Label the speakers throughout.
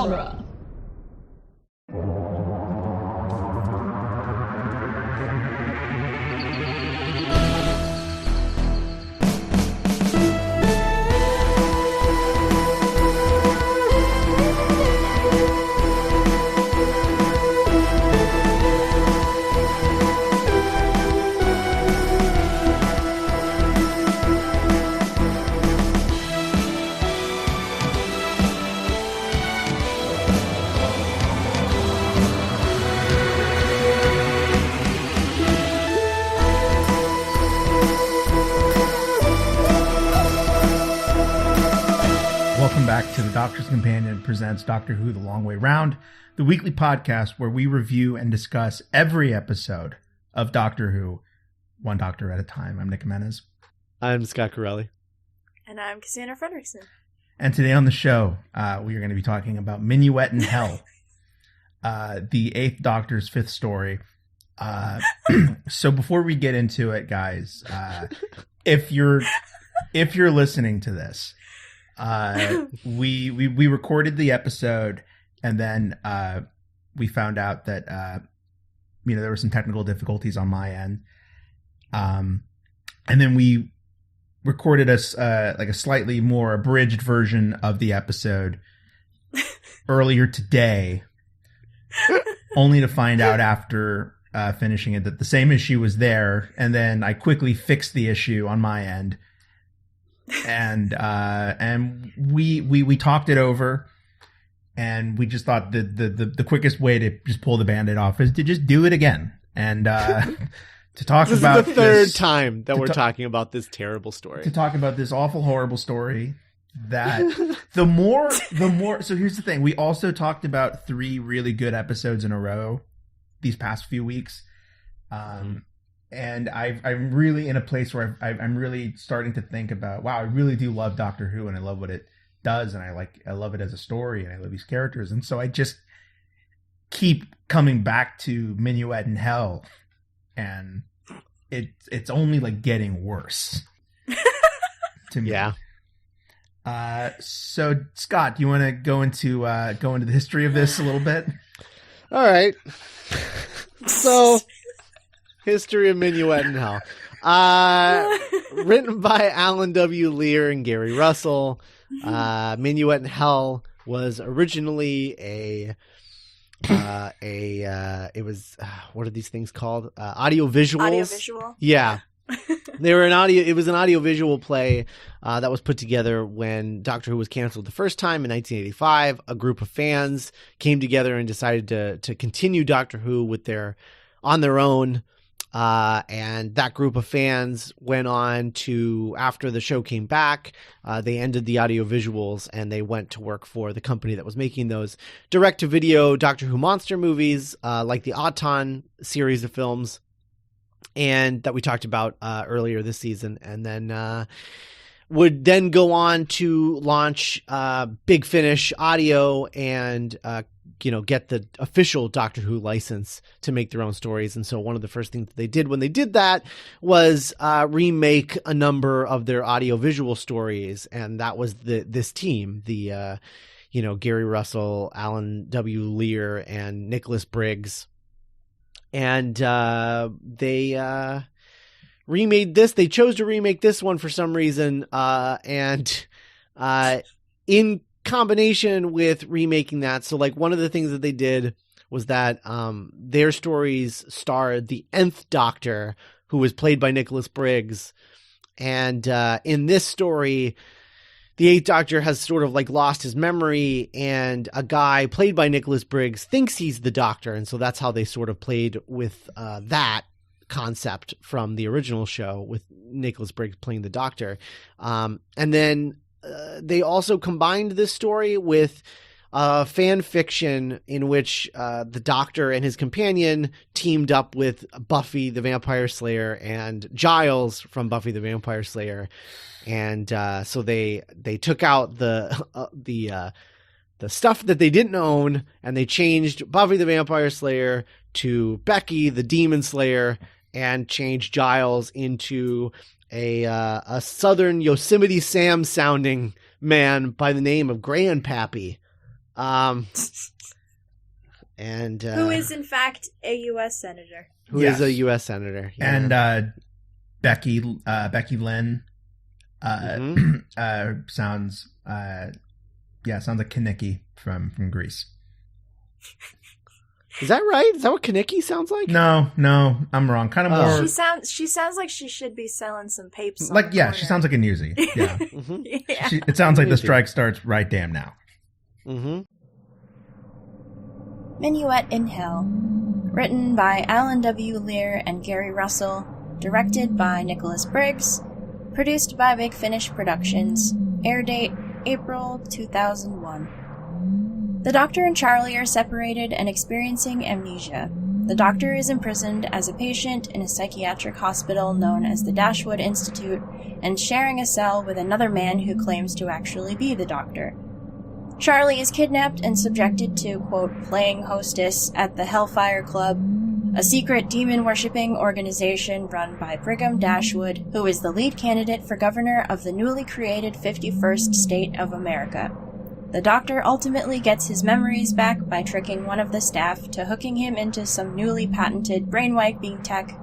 Speaker 1: genre.
Speaker 2: Back to the Doctor's Companion presents Doctor Who The Long Way Round, the weekly podcast where we review and discuss every episode of Doctor Who, one doctor at a time. I'm Nick Jimenez.
Speaker 3: I'm Scott Corelli.
Speaker 4: And I'm Cassandra Fredrickson.
Speaker 2: And today on the show, we are going to be talking about Minuet in Hell, the Eighth Doctor's fifth story. So before we get into it, guys, if you're listening to this, we recorded the episode and then we found out that there were some technical difficulties on my end, and then we recorded a slightly more abridged version of the episode earlier today, only to find out after finishing it that the same issue was there, and then I quickly fixed the issue on my end. And we talked it over, and we just thought the quickest way to just pull the Band-Aid off is to just do it again and to talk
Speaker 3: this
Speaker 2: about
Speaker 3: is the third time that we're talking about this terrible story.
Speaker 2: To talk about this awful, horrible story. That the more. So here's the thing: we also talked about 3 really good episodes in a row these past few weeks. And I'm really in a place where I'm really starting to think about, wow, I really do love Doctor Who, and I love what it does, and I love it as a story, and I love these characters, and so I just keep coming back to Minuet in Hell, and it's only like getting worse to me.
Speaker 3: Yeah.
Speaker 2: So Scott, do you want to go into the history of this a little bit?
Speaker 3: All right. So. History of Minuet in Hell. Written by Alan W. Lear and Gary Russell. Minuet in Hell was originally it was what are these things called? Audiovisuals.
Speaker 4: Audiovisual.
Speaker 3: Yeah. It was an audiovisual play that was put together when Doctor Who was canceled the first time in 1985. A group of fans came together and decided to continue Doctor Who on their own. And that group of fans went on to, after the show came back, they ended the audiovisuals and they went to work for the company that was making those direct-to-video Doctor Who monster movies, like the Auton series of films, and that we talked about earlier this season. And then would then go on to launch Big Finish Audio and get the official Doctor Who license to make their own stories. And so one of the first things that they did when they did that was remake a number of their audiovisual stories. And that was this team, the Gary Russell, Alan W. Lear, and Nicholas Briggs. And they remade this. They chose to remake this one for some reason. And in combination with remaking that, so like one of the things that they did was that their stories starred the Nth Doctor, who was played by Nicholas Briggs, and in this story the Eighth Doctor has sort of like lost his memory, and a guy played by Nicholas Briggs thinks he's the Doctor, and so that's how they sort of played with that concept from the original show with Nicholas Briggs playing the Doctor. And then they also combined this story with fan fiction in which the Doctor and his companion teamed up with Buffy the Vampire Slayer and Giles from Buffy the Vampire Slayer. And so they took out the stuff that they didn't own, and they changed Buffy the Vampire Slayer to Becky the Demon Slayer, and changed Giles into a Southern Yosemite Sam sounding man by the name of Grandpappy. And
Speaker 4: who is in fact a U.S. senator?
Speaker 3: Who is a U.S. senator? Yeah.
Speaker 2: And Becky Lynn sounds sounds like Kaneki from Greece.
Speaker 3: Is that right? Is that what Kaneki sounds like?
Speaker 2: No, I'm wrong. Kind of more.
Speaker 4: She sounds like she should be selling some papes.
Speaker 2: Like she sounds like a newsie. Yeah, it sounds like the strike starts right damn now.
Speaker 3: Mm-hmm.
Speaker 4: Minuet in Hell, written by Alan W. Lear and Gary Russell, directed by Nicholas Briggs, produced by Big Finish Productions, air date April 2001. The Doctor and Charley are separated and experiencing amnesia. The Doctor is imprisoned as a patient in a psychiatric hospital known as the Dashwood Institute and sharing a cell with another man who claims to actually be the Doctor. Charley is kidnapped and subjected to, quote, playing hostess at the Hellfire Club, a secret demon-worshipping organization run by Brigham Dashwood, who is the lead candidate for governor of the newly created 51st state of America. The Doctor ultimately gets his memories back by tricking one of the staff to hooking him into some newly patented brainwiping tech.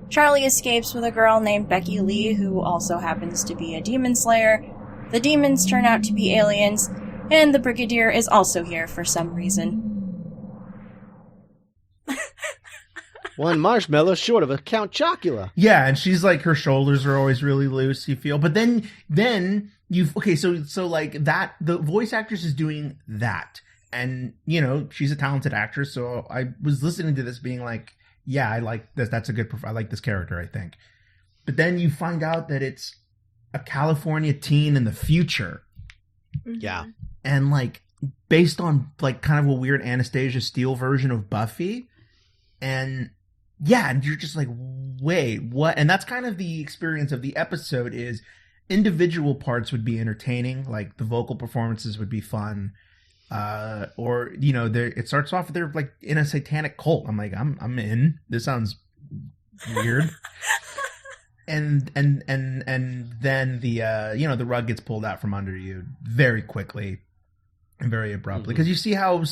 Speaker 4: Charley escapes with a girl named Becky Lee, who also happens to be a demon slayer. The demons turn out to be aliens, and the Brigadier is also here for some reason.
Speaker 3: One marshmallow short of a Count Chocula.
Speaker 2: Yeah, and she's like, her shoulders are always really loose, you feel. But then so like that, the voice actress is doing that. And, she's a talented actress, so I was listening to this being like, yeah, I like this. That's a good, I like this character, I think. But then you find out that it's a California teen in the future.
Speaker 4: Mm-hmm.
Speaker 3: Yeah.
Speaker 2: And like, based on like kind of a weird Anastasia Steele version of Buffy. And yeah, and you're just like, wait, what? And that's kind of the experience of the episode is individual parts would be entertaining. Like the vocal performances would be fun. Or, it starts off, they're like in a satanic cult. I'm like, I'm in. This sounds weird. and then the rug gets pulled out from under you very quickly and very abruptly. Because you see how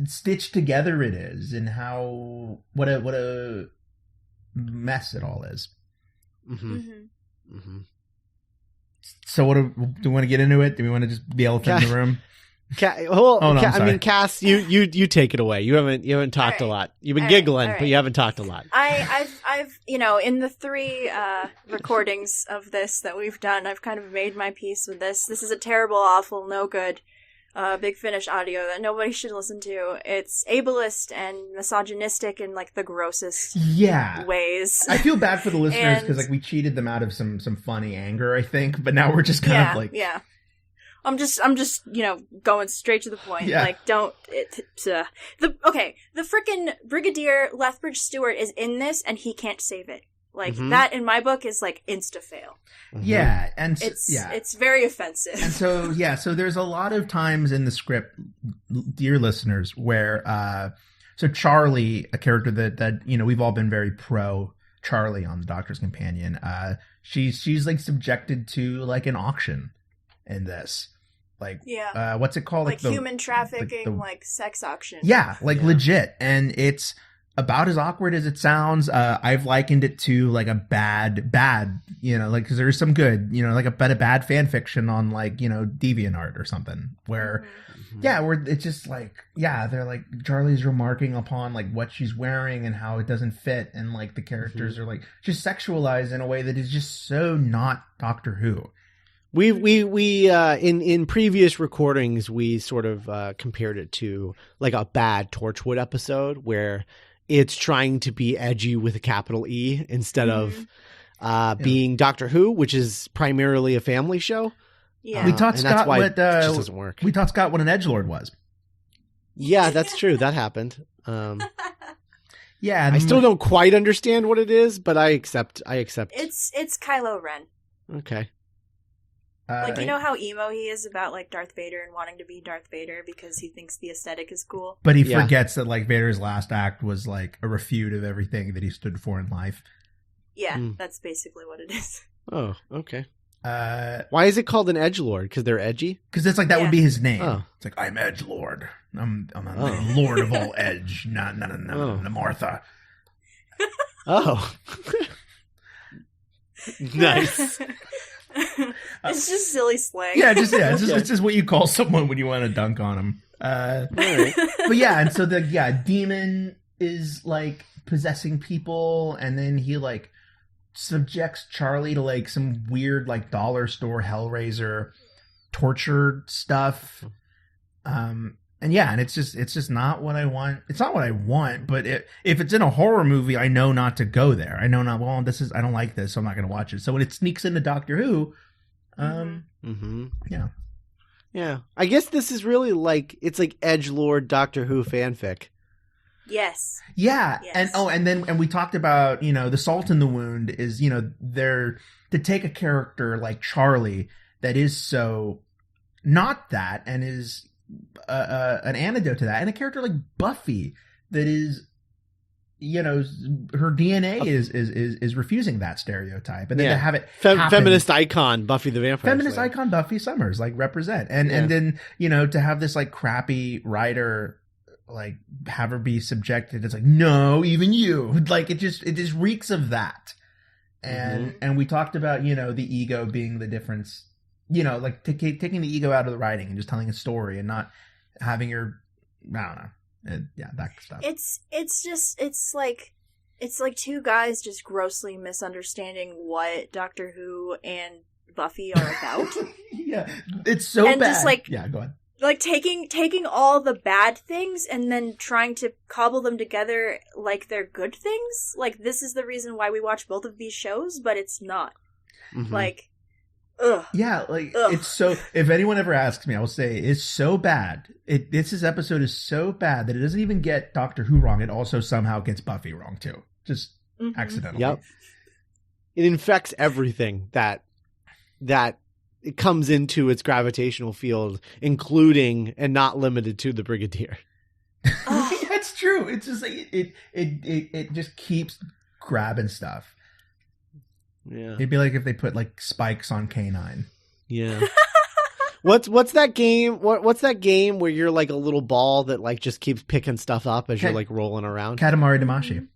Speaker 2: stitched together it is and how what a mess it all is. So do we want to get into it? Do we want to just the elephant in the room?
Speaker 3: Cass, you take it away. You haven't talked a lot. You've been giggling, but you haven't talked a lot.
Speaker 4: I've in the 3 recordings of this that we've done, I've kind of made my peace with this. This is a terrible, awful, no good Big Finish audio that nobody should listen to. It's ableist and misogynistic in like the grossest ways.
Speaker 2: I feel bad for the listeners because like we cheated them out of some funny anger, I think, but now we're just kind of like
Speaker 4: I'm just going straight to the point.
Speaker 2: Yeah.
Speaker 4: Like, the frickin' Brigadier Lethbridge Stewart is in this, and he can't save it. Like that in my book is like insta fail.
Speaker 2: Yeah, and
Speaker 4: it's very offensive.
Speaker 2: And so there's a lot of times in the script, dear listeners, where so Charley, a character that we've all been very pro Charley on the Doctor's Companion. She's like subjected to like an auction in this. Like, what's it called?
Speaker 4: Like human trafficking, like sex auction.
Speaker 2: Yeah, legit. And it's about as awkward as it sounds. I've likened it to like a bad, like, cause there's some good, like a bad fan fiction on like, DeviantArt or something where, where it's just like, they're like, Charlie's remarking upon like what she's wearing and how it doesn't fit. And like the characters are like just sexualized in a way that is just so not Doctor Who.
Speaker 3: We in previous recordings, we sort of compared it to like a bad Torchwood episode where it's trying to be edgy with a capital E instead of being Doctor Who, which is primarily a family show.
Speaker 2: Yeah. We taught Scott what
Speaker 3: it just doesn't work.
Speaker 2: We taught Scott what an edgelord was.
Speaker 3: Yeah, that's true. That happened.
Speaker 2: Yeah,
Speaker 3: I still don't quite understand what it is, but I accept.
Speaker 4: It's Kylo Ren.
Speaker 3: Okay.
Speaker 4: Like, you know how emo he is about, like, Darth Vader and wanting to be Darth Vader because he thinks the aesthetic is cool?
Speaker 2: But he forgets that, like, Vader's last act was, like, a refute of everything that he stood for in life.
Speaker 4: Yeah, that's basically what it is.
Speaker 3: Oh, okay. Why is it called an edgelord? Because they're edgy?
Speaker 2: Because it's like that would be his name.
Speaker 3: Oh.
Speaker 2: It's like, I'm Edgelord. I'm the Lord of all Edge. No, Martha.
Speaker 3: Oh. Nice.
Speaker 4: It's just silly slang.
Speaker 2: It's just what you call someone when you want to dunk on them.
Speaker 3: Right.
Speaker 2: But yeah, and so the demon is like possessing people, and then he like subjects Charlie to like some weird like dollar store Hellraiser torture stuff. And it's just not what I want. It's not what I want, but if it's in a horror movie, I know not to go there. I know not, well, I don't like this, so I'm not going to watch it. So when it sneaks into Doctor Who,
Speaker 3: yeah. I guess this is really like, it's like edgelord Doctor Who fanfic.
Speaker 4: Yes.
Speaker 2: Yeah.
Speaker 4: Yes.
Speaker 2: And we talked about, the salt in the wound is, they're to take a character like Charlie that is so not that and is an antidote to that, and a character like Buffy that is, her DNA is refusing that stereotype, and then to have it
Speaker 3: feminist icon Buffy the Vampire
Speaker 2: feminist icon Buffy Summers like represent, and then to have this like crappy writer like have her be subjected. It's like, no, even you, like it just reeks of that. And we talked about the ego being the difference. Like taking the ego out of the writing and just telling a story and not having your, I don't know, that stuff.
Speaker 4: It's like two guys just grossly misunderstanding what Doctor Who and Buffy are about.
Speaker 2: Yeah, it's so
Speaker 4: and
Speaker 2: bad.
Speaker 4: Just like,
Speaker 2: yeah, go ahead.
Speaker 4: Like taking all the bad things and then trying to cobble them together like they're good things. Like, this is the reason why we watch both of these shows, but it's not. Like. Ugh.
Speaker 2: Yeah, like
Speaker 4: Ugh.
Speaker 2: It's so. If anyone ever asks me, I will say it's so bad. This episode is so bad that it doesn't even get Doctor Who wrong. It also somehow gets Buffy wrong too, just accidentally.
Speaker 3: Yep. It infects everything that it comes into its gravitational field, including and not limited to the Brigadier.
Speaker 2: That's true. It's just like it just keeps grabbing stuff.
Speaker 3: Yeah.
Speaker 2: It'd be like if they put like spikes on K9.
Speaker 3: Yeah. What's that game? What's that game where you're like a little ball that like just keeps picking stuff up as you're like rolling around?
Speaker 2: Katamari Damacy.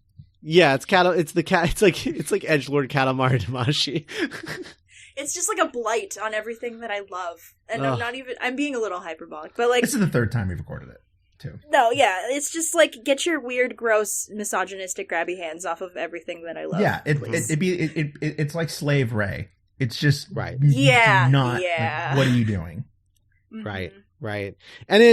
Speaker 3: Yeah, it's like edgelord Katamari Damacy.
Speaker 4: It's just like a blight on everything that I love. And I'm being a little hyperbolic, but like,
Speaker 2: this is the third time we've recorded it too.
Speaker 4: No, yeah, it's just like, get your weird, gross, misogynistic, grabby hands off of everything that I love.
Speaker 2: Yeah, it's like Slave Ray. It's just
Speaker 3: right.
Speaker 4: Yeah,
Speaker 2: not.
Speaker 4: yeah.
Speaker 2: Like, what are you doing?
Speaker 3: Right. And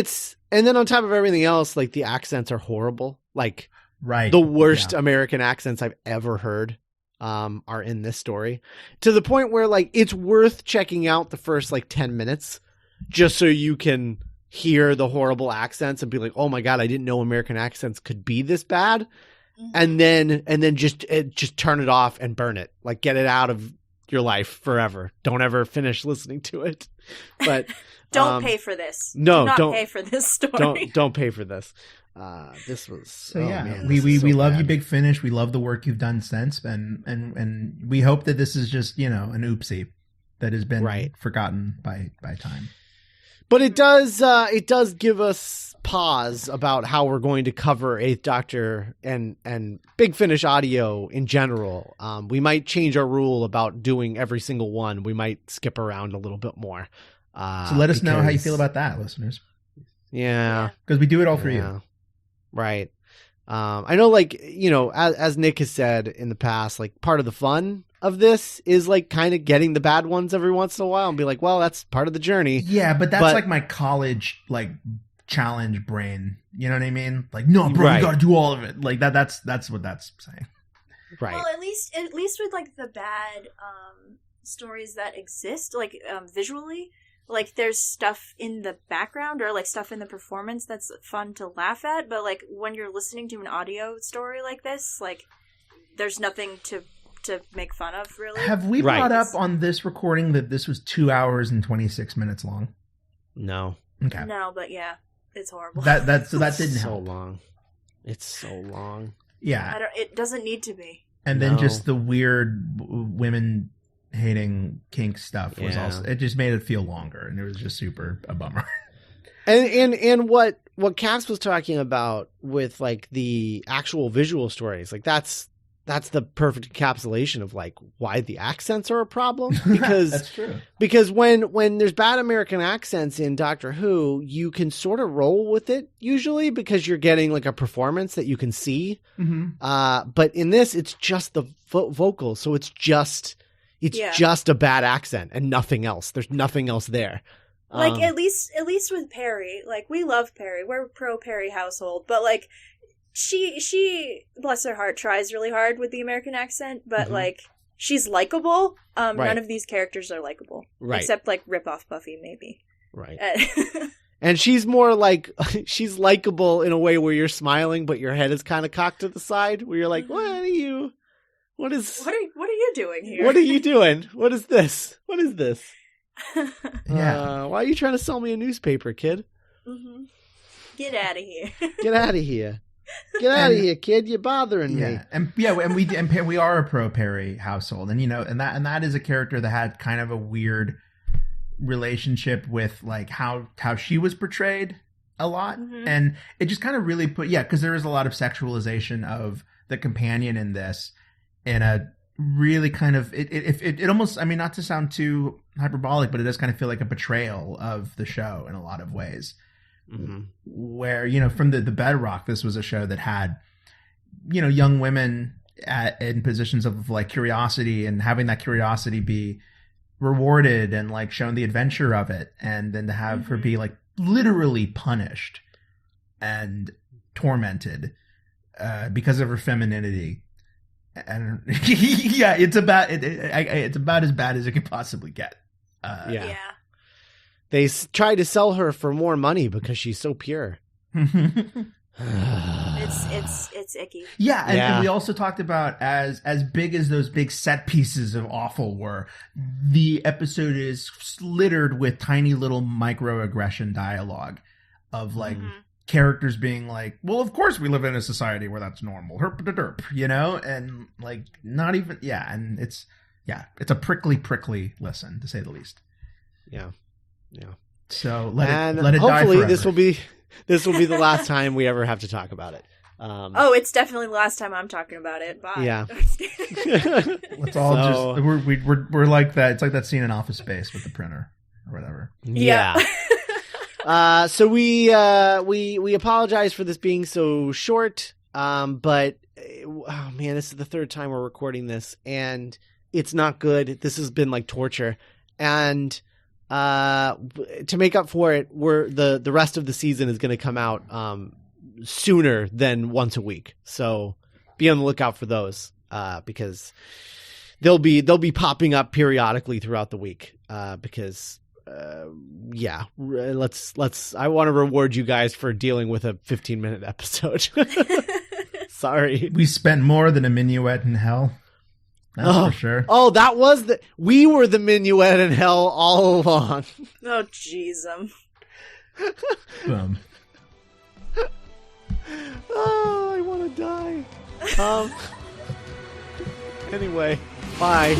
Speaker 3: then on top of everything else, like the accents are horrible. Like the worst American accents I've ever heard are in this story, to the point where like it's worth checking out the first like 10 minutes just so you can hear the horrible accents and be like, oh my God, I didn't know American accents could be this bad. And then just turn it off and burn it. Like, get it out of your life forever. Don't ever finish listening to it. But
Speaker 4: don't pay for this.
Speaker 3: No,
Speaker 4: don't pay for this story.
Speaker 3: Don't pay for this. This was
Speaker 2: so we love you, Big Finish. We love the work you've done since, and we hope that this is just an oopsie that has been forgotten by time.
Speaker 3: But it does give us pause about how we're going to cover Eighth Doctor and Big Finish audio in general. We might change our rule about doing every single one. We might skip around a little bit more.
Speaker 2: So let us know how you feel about that, listeners.
Speaker 3: Yeah.
Speaker 2: Because we do it all for you.
Speaker 3: Right. I know, like, as Nick has said in the past, like, part of the fun of this is like kind of getting the bad ones every once in a while and be like, well, that's part of the journey.
Speaker 2: Yeah, but that's like my college like challenge brain. You know what I mean? Like, no, bro, you got to do all of it. Like that's what that's saying.
Speaker 3: Right.
Speaker 4: Well, at least with like the bad stories that exist, like visually, like there's stuff in the background or like stuff in the performance that's fun to laugh at. But like when you're listening to an audio story like this, like there's nothing to make fun of, really.
Speaker 2: Have we brought up on this recording that this was 2 hours and 26 minutes long?
Speaker 3: No.
Speaker 2: Okay.
Speaker 4: No, but yeah, it's horrible.
Speaker 2: That didn't help.
Speaker 3: Long. It's so long.
Speaker 2: Yeah.
Speaker 4: It doesn't need to be.
Speaker 2: And then just the weird women hating kink stuff was
Speaker 3: Yeah.
Speaker 2: also, it just made it feel longer, and it was just super a bummer.
Speaker 3: And what Cass was talking about with like the actual visual stories, like that's the perfect encapsulation of like why the accents are a problem, because
Speaker 2: That's true.
Speaker 3: Because when there's bad American accents in Doctor Who, you can sort of roll with it usually because you're getting like a performance that you can see.
Speaker 2: Mm-hmm.
Speaker 3: But in this, it's just the vocals, so it's just a bad accent and nothing else. There's nothing else there.
Speaker 1: Like at least with Perry, like we love Perry, we're pro Perry household, but like she bless her heart tries really hard with the American accent, but like she's likable. None of these characters are likable, except like rip-off Buffy maybe.
Speaker 3: Right. And she's more like she's likable in a way where you're smiling, but your head is kind of cocked to the side, where you're like, what are you
Speaker 1: doing here?
Speaker 3: What are you doing? What is this? What is this?
Speaker 2: Yeah.
Speaker 3: Why are you trying to sell me a newspaper, kid?
Speaker 1: Mm-hmm. Get out of here.
Speaker 3: Get out of here. Get out of here, kid. You're bothering me.
Speaker 2: And we are a pro Perry household, and and that is a character that had kind of a weird relationship with like how she was portrayed a lot, and it just kind of really because there is a lot of sexualization of the companion in this, in a really kind of it almost, I mean, not to sound too hyperbolic, but it does kind of feel like a betrayal of the show in a lot of ways. Where from the bedrock, this was a show that had young women in positions of like curiosity, and having that curiosity be rewarded and like shown the adventure of it, and then to have her be like literally punished and tormented because of her femininity. And it's about as bad as it could possibly get. They
Speaker 3: try to sell her for more money because she's so pure.
Speaker 1: It's icky.
Speaker 2: And we also talked about as big as those big set pieces of awful were, the episode is littered with tiny little microaggression dialogue of like characters being like, well, of course we live in a society where that's normal, herp da derp, and like not even and it's a prickly listen, to say the least.
Speaker 3: Yeah.
Speaker 2: So let it
Speaker 3: hopefully
Speaker 2: die forever.
Speaker 3: this will be the last time we ever have to talk about it.
Speaker 1: It's definitely the last time I'm talking about it. Bye.
Speaker 3: Yeah.
Speaker 2: Let's all we're like that. It's like that scene in Office Space with the printer or whatever.
Speaker 3: Yeah. So we apologize for this being so short. But oh man, this is the third time we're recording this, and it's not good. This has been like torture, and to make up for it, the rest of the season is going to come out sooner than once a week. So be on the lookout for those because they'll be popping up periodically throughout the week because let's I want to reward you guys for dealing with a 15-minute episode. Sorry.
Speaker 2: We spent more than a minuet in hell. That's for sure.
Speaker 3: Oh, we were the minuet in hell all along.
Speaker 1: Oh, jeez.
Speaker 3: Oh, I want to die. Anyway, bye.